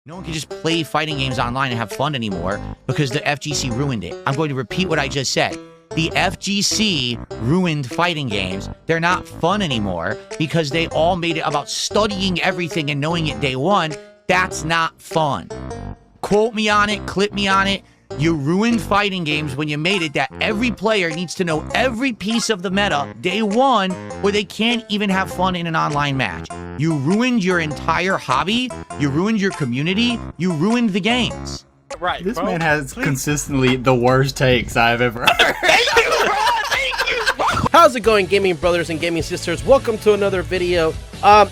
No one can just play fighting games online and have fun anymore because the FGC ruined it. I'm going to repeat what I just said. The FGC ruined fighting games. They're not fun anymore because they all made it about studying everything and knowing it day one. That's not fun. Quote me on it, clip me on it. You ruined fighting games when you made it that every player needs to know every piece of the meta day one, or they can't even have fun in an online match. You ruined your entire hobby. You ruined your community. You ruined the games. Right, this man has consistently the worst takes I've ever heard. Thank you, bro. Thank you, bro. How's it going, gaming brothers and gaming sisters? Welcome to another video.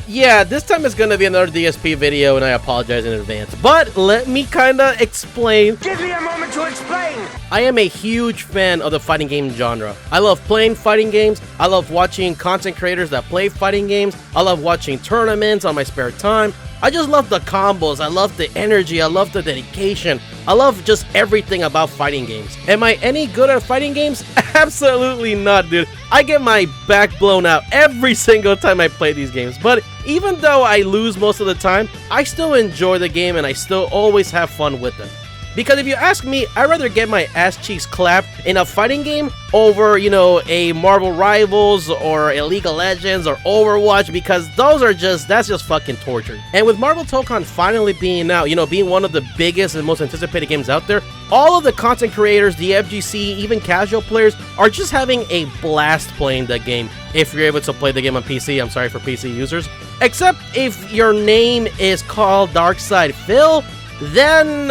Yeah, this time it's gonna be another DSP video, and I apologize in advance. But let me kinda explain. Give me a moment to explain. I am a huge fan of the fighting game genre. I love playing fighting games. I love watching content creators that play fighting games. I love watching tournaments on my spare time. I just love the combos, I love the energy, I love the dedication. I love just everything about fighting games. Am I any good at fighting games? Absolutely not, dude. I get my back blown out every single time I play these games. But even though I lose most of the time, I still enjoy the game and I still always have fun with it. Because if you ask me, I'd rather get my ass cheeks clapped in a fighting game over, you know, a Marvel Rivals or a League of Legends or Overwatch, because those are that's just fucking torture. And with Marvel Tokon finally being out, you know, being one of the biggest and most anticipated games out there, all of the content creators, the FGC, even casual players are just having a blast playing the game. If you're able to play the game on PC, I'm sorry for PC users. Except if your name is called Darkside Phil, then,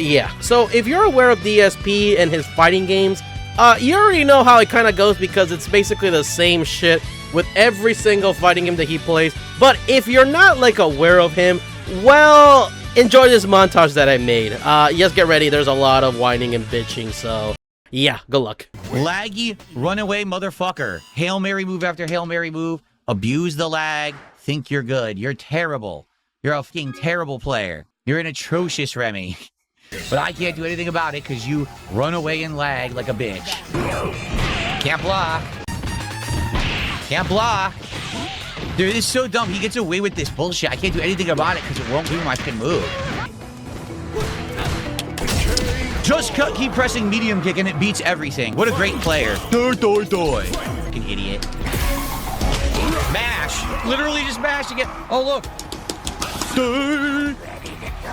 yeah. So if you're aware of DSP and his fighting games, you already know how it kind of goes because it's basically the same shit with every single fighting game that he plays. But if you're not, like, aware of him, well, enjoy this montage that I made. Just get ready. There's a lot of whining and bitching, so yeah, good luck. Laggy, runaway motherfucker. Hail Mary move after Hail Mary move. Abuse the lag. Think you're good. You're terrible. You're a fucking terrible player. You're an atrocious Remy. But I can't do anything about it because you run away and lag like a bitch. Can't block. Can't block. Dude, this is so dumb. He gets away with this bullshit. I can't do anything about it because it won't do my fucking move. Just keep pressing medium kick and it beats everything. What a great player. Doi. Fucking idiot. Mash. Literally just mashing it. Oh, look.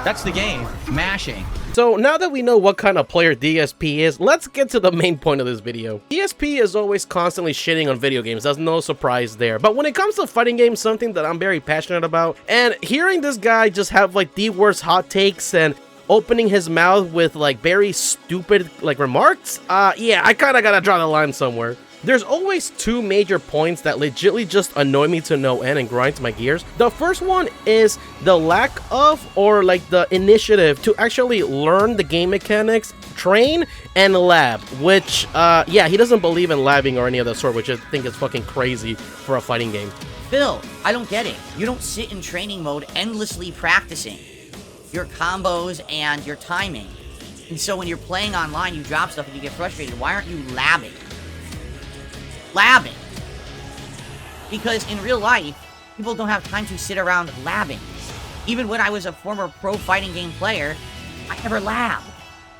That's the game. Mashing. So now that we know what kind of player DSP is, let's get to the main point of this video. DSP is always constantly shitting on video games, there's no surprise there. But when it comes to fighting games, something that I'm very passionate about, and hearing this guy just have like the worst hot takes and opening his mouth with like very stupid like remarks, yeah, I kinda gotta draw the line somewhere. There's always two major points that legitimately just annoy me to no end and grinds my gears. The first one is the lack of, or like the initiative to actually learn the game mechanics, train, and lab, which, yeah, he doesn't believe in labbing or any of that sort, which I think is fucking crazy for a fighting game. Phil, I don't get it. You don't sit in training mode endlessly practicing your combos and your timing. And so when you're playing online, you drop stuff and you get frustrated. Why aren't you labbing? Because in real life, people don't have time to sit around labbing. Even when I was a former pro fighting game player, I never labbed.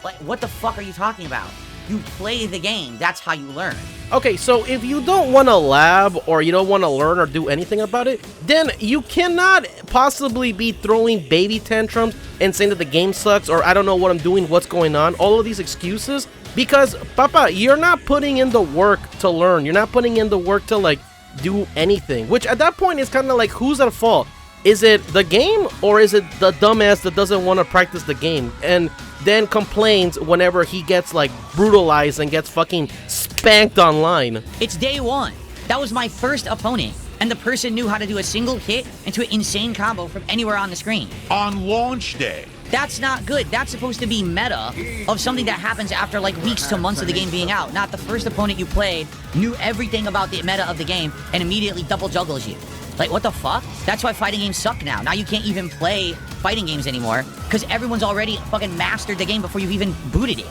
Like, what the fuck are you talking about? You play the game, that's how you learn. Okay, so if you don't want to lab or you don't want to learn or do anything about it, then you cannot possibly be throwing baby tantrums and saying that the game sucks or I don't know what I'm doing, what's going on, all of these excuses. Because, Papa, you're not putting in the work to learn. You're not putting in the work to, like, do anything. Which, at that point, is kind of like, who's at fault? Is it the game, or is it the dumbass that doesn't want to practice the game? And then complains whenever he gets, like, brutalized and gets fucking spanked online. It's day one. That was my first opponent. And the person knew how to do a single hit into an insane combo from anywhere on the screen. On launch day. That's not good. That's supposed to be meta of something that happens after like weeks to months of the game being out. Not the first opponent you played knew everything about the meta of the game and immediately double juggles you. Like, what the fuck? That's why fighting games suck now. Now you can't even play fighting games anymore because everyone's already fucking mastered the game before you've even booted it.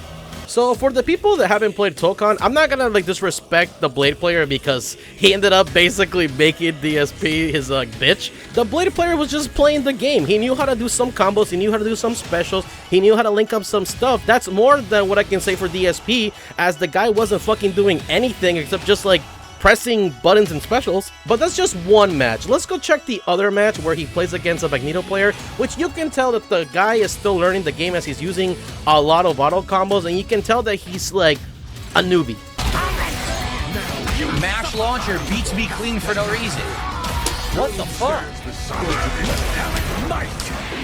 So for the people that haven't played Tokon, I'm not gonna like disrespect the Blade player because he ended up basically making DSP his bitch. The Blade player was just playing the game. He knew how to do some combos, he knew how to do some specials, he knew how to link up some stuff. That's more than what I can say for DSP, as the guy wasn't fucking doing anything except just like pressing buttons and specials. But that's just one match. Let's go check the other match where he plays against a Magneto player, which you can tell that the guy is still learning the game as he's using a lot of auto combos, and you can tell that he's like a newbie. Mash launcher beats me clean for no reason. What the fuck?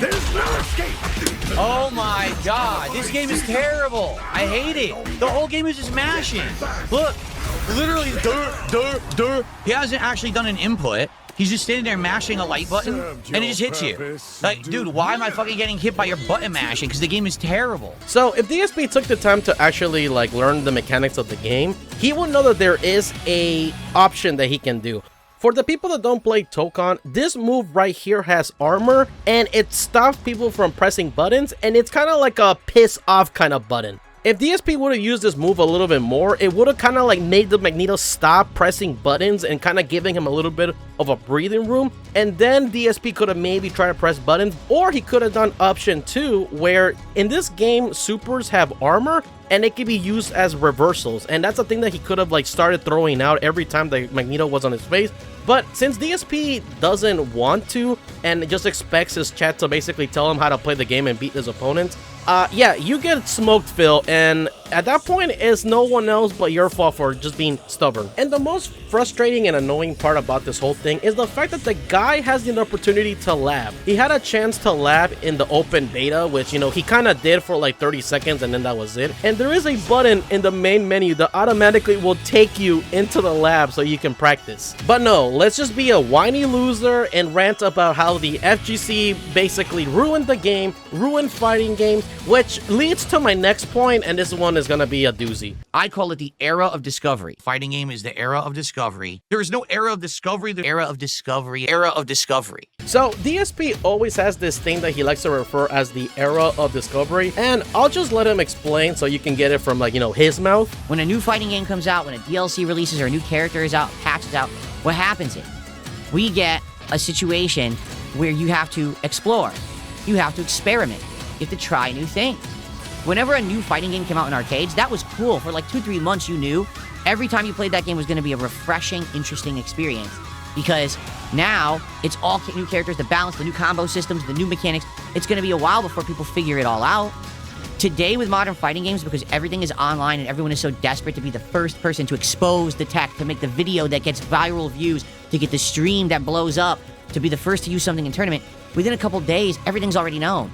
There's no escape. Oh my god, this game is terrible. I hate it. The whole game is just mashing. Look, literally, he hasn't actually done an input. He's just standing there mashing a light button, and it just hits you. Like, dude, why am I fucking getting hit by your button mashing? Because the game is terrible. So if DSP took the time to actually like learn the mechanics of the game, he will know that there is a option that he can do. For the people that don't play Tokon, this move right here has armor, and it stops people from pressing buttons, and it's kind of like a piss off kind of button. If DSP would have used this move a little bit more, it would have kind of like made the Magneto stop pressing buttons and kind of giving him a little bit of a breathing room. And then DSP could have maybe tried to press buttons, or he could have done option 2, where in this game, supers have armor and it can be used as reversals. And that's a thing that he could have like started throwing out every time the Magneto was on his face. But since DSP doesn't want to and just expects his chat to basically tell him how to play the game and beat his opponents, yeah, you get smoked, Phil, and at that point, it's no one else but your fault for just being stubborn. And the most frustrating and annoying part about this whole thing is the fact that the guy has the opportunity to lab. He had a chance to lab in the open beta, which, you know, he kind of did for like 30 seconds and then that was it. And there is a button in the main menu that automatically will take you into the lab so you can practice. But no, let's just be a whiny loser and rant about how the FGC basically ruined the game, ruined fighting games, which leads to my next point, and this one is gonna be a doozy. I call it the era of discovery. Fighting game is the era of discovery. There is no era of discovery, the era of discovery, era of discovery. So DSP always has this thing that he likes to refer as the era of discovery, and I'll just let him explain so you can get it from, like, you know, his mouth. When a new fighting game comes out, when a DLC releases or a new character is out, patch is out, what happens is we get a situation where you have to explore, you have to experiment, you have to try new things. Whenever a new fighting game came out in arcades, that was cool. For like 2-3 months, you knew every time you played that game was going to be a refreshing, interesting experience. Because now it's all new characters, the balance, the new combo systems, the new mechanics. It's going to be a while before people figure it all out. Today with modern fighting games, because everything is online and everyone is so desperate to be the first person to expose the tech, to make the video that gets viral views, to get the stream that blows up, to be the first to use something in tournament, within a couple days, everything's already known.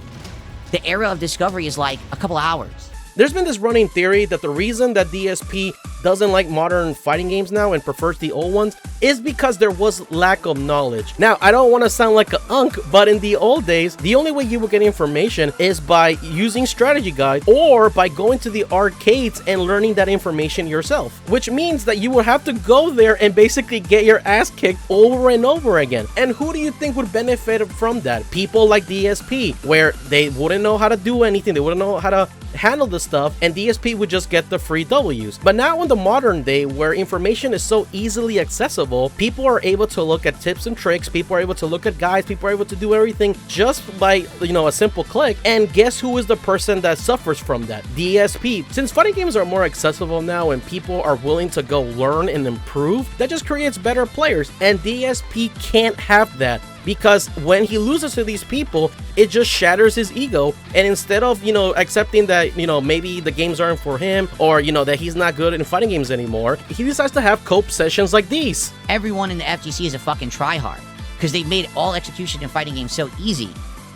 The era of discovery is like a couple hours. There's been this running theory that the reason that DSP doesn't like modern fighting games now and prefers the old ones is because there was lack of knowledge. Now, I don't want to sound like a unk, but in the old days, the only way you would get information is by using strategy guides or by going to the arcades and learning that information yourself, which means that you would have to go there and basically get your ass kicked over and over again. And who do you think would benefit from that? People like DSP, where they wouldn't know how to do anything, they wouldn't know how to handle the stuff, and DSP would just get the free W's. But now in the modern day, where information is so easily accessible, people are able to look at tips and tricks, people are able to look at guides, people are able to do everything just by, you know, a simple click. And guess who is the person that suffers from that? DSP. Since fighting games are more accessible now and people are willing to go learn and improve, that just creates better players, and DSP can't have that. Because when he loses to these people, it just shatters his ego. And instead of, you know, accepting that, you know, maybe the games aren't for him, or, you know, that he's not good in fighting games anymore, he decides to have cope sessions like these. Everyone in the FGC is a fucking tryhard, because they've made all execution in fighting games so easy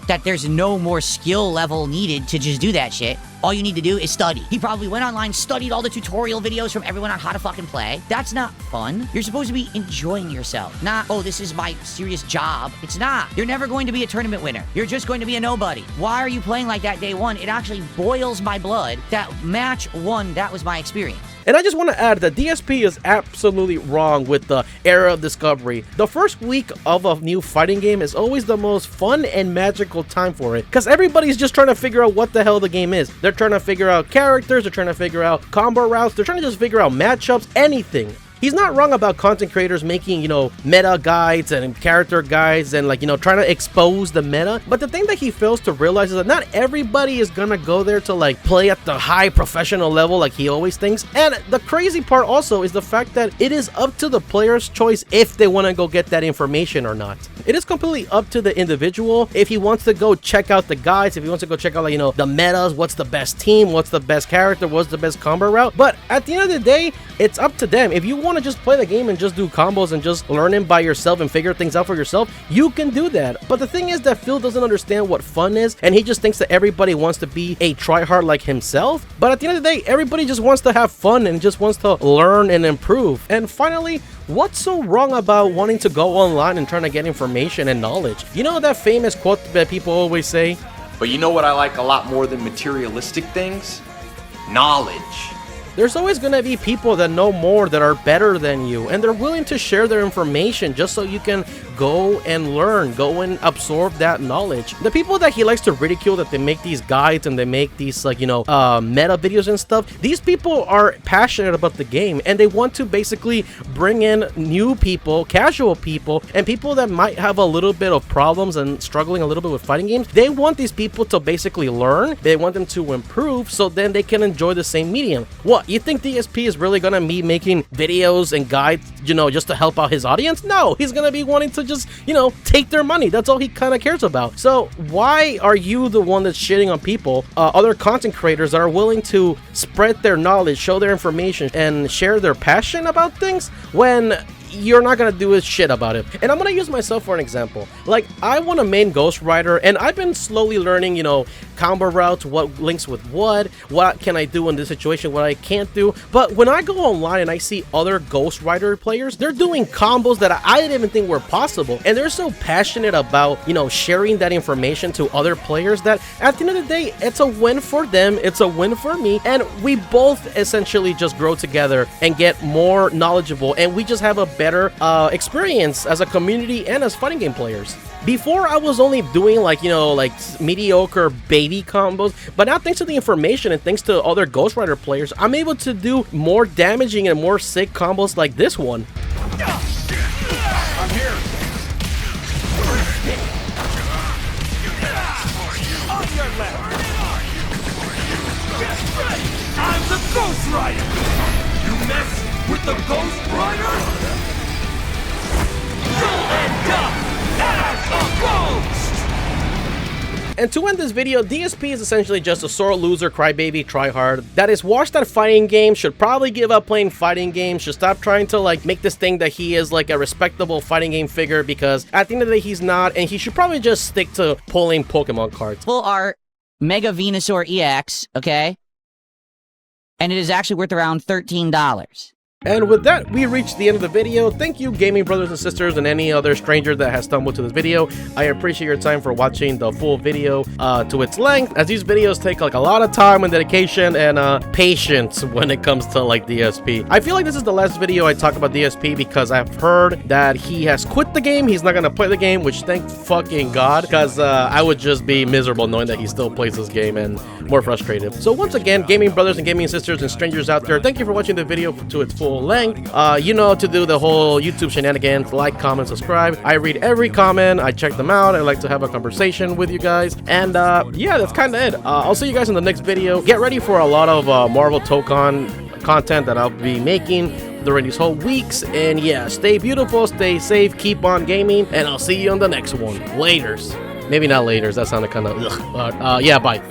that there's no more skill level needed to just do that shit. All you need to do is study. He probably went online, studied all the tutorial videos from everyone on how to fucking play. That's not fun. You're supposed to be enjoying yourself, not, oh, this is my serious job. It's not. You're never going to be a tournament winner. You're just going to be a nobody. Why are you playing like that day one? It actually boils my blood that match one, that was my experience. And I just want to add that DSP is absolutely wrong with the era of discovery. The first week of a new fighting game is always the most fun and magical time for it, because everybody's just trying to figure out what the hell the game is. They're trying to figure out characters, they're trying to figure out combo routes, they're trying to just figure out matchups, anything. He's not wrong about content creators making, meta guides and character guides and trying to expose the meta. But the thing that he fails to realize is that not everybody is gonna go there to play at the high professional level like he always thinks. And the crazy part also is the fact that it is up to the player's choice if they want to go get that information or not. It is completely up to the individual if he wants to go check out the guides, if he wants to go check out the metas, what's the best team, what's the best character, what's the best combo route. But at the end of the day, it's up to them. If you want to just play the game and just do combos and just learn them by yourself and figure things out for yourself, you can do that. But the thing is that Phil doesn't understand what fun is, and he just thinks that everybody wants to be a tryhard like himself. But at the end of the day, everybody just wants to have fun and just wants to learn and improve. And finally, what's so wrong about wanting to go online and trying to get information and knowledge? You know that famous quote that people always say? But you know what I like a lot more than materialistic things? Knowledge. There's always going to be people that know more, that are better than you, and they're willing to share their information just so you can go and learn, go and absorb that knowledge. The people that he likes to ridicule, that they make these guides and they make these meta videos and stuff, these people are passionate about the game and they want to basically bring in new people, casual people, and people that might have a little bit of problems and struggling a little bit with fighting games. They want these people to basically learn, they want them to improve so then they can enjoy the same medium. What, you think DSP is really gonna be making videos and guides, just to help out his audience? No, he's gonna be wanting to just, take their money. That's all he kind of cares about. So why are you the one that's shitting on people, other content creators that are willing to spread their knowledge, show their information, and share their passion about things when you're not gonna do a shit about it? And I'm gonna use myself for an example. I want a main Ghost Rider, and I've been slowly learning, combo routes, what links with what can I do in this situation, what I can't do. But when I go online and I see other Ghost Rider players, they're doing combos that I didn't even think were possible, and they're so passionate about sharing that information to other players that at the end of the day, it's a win for them, it's a win for me, and we both essentially just grow together and get more knowledgeable, and we just have a better experience as a community and as fighting game players. Before, I was only doing mediocre baby combos, but now thanks to the information and thanks to other Ghost Rider players, I'm able to do more damaging and more sick combos like this one. I'm here. On your left. I'm the Ghost Rider. You mess with the Ghost Rider? You'll end up as a ghost! And to end this video, DSP is essentially just a sore loser, crybaby, tryhard that is washed at fighting games, should probably give up playing fighting games, should stop trying to make this thing that he is a respectable fighting game figure, because at the end of the day he's not, and he should probably just stick to pulling Pokemon cards. Full art Mega Venusaur EX, okay? And it is actually worth around $13. And with that, we reached the end of the video. Thank you, gaming brothers and sisters, and any other stranger that has stumbled to this video. I appreciate your time for watching the full video to its length, as these videos take a lot of time and dedication and patience when it comes to DSP. I feel like this is the last video I talk about DSP because I've heard that he has quit the game. He's not gonna play the game, which thank fucking God, because I would just be miserable knowing that he still plays this game and more frustrated. So once again, gaming brothers and gaming sisters and strangers out there, thank you for watching the video to its full length. You know to do the whole YouTube shenanigans, like, comment, subscribe. I read every comment, I check them out, I like to have a conversation with you guys, and yeah, that's kind of it. I'll see you guys in the next video. Get ready for a lot of Marvel Tokon content that I'll be making during these whole weeks, and yeah, stay beautiful, stay safe, keep on gaming, and I'll see you on the next one. Laters. Maybe not laters, that sounded kind of ugh, but yeah, bye.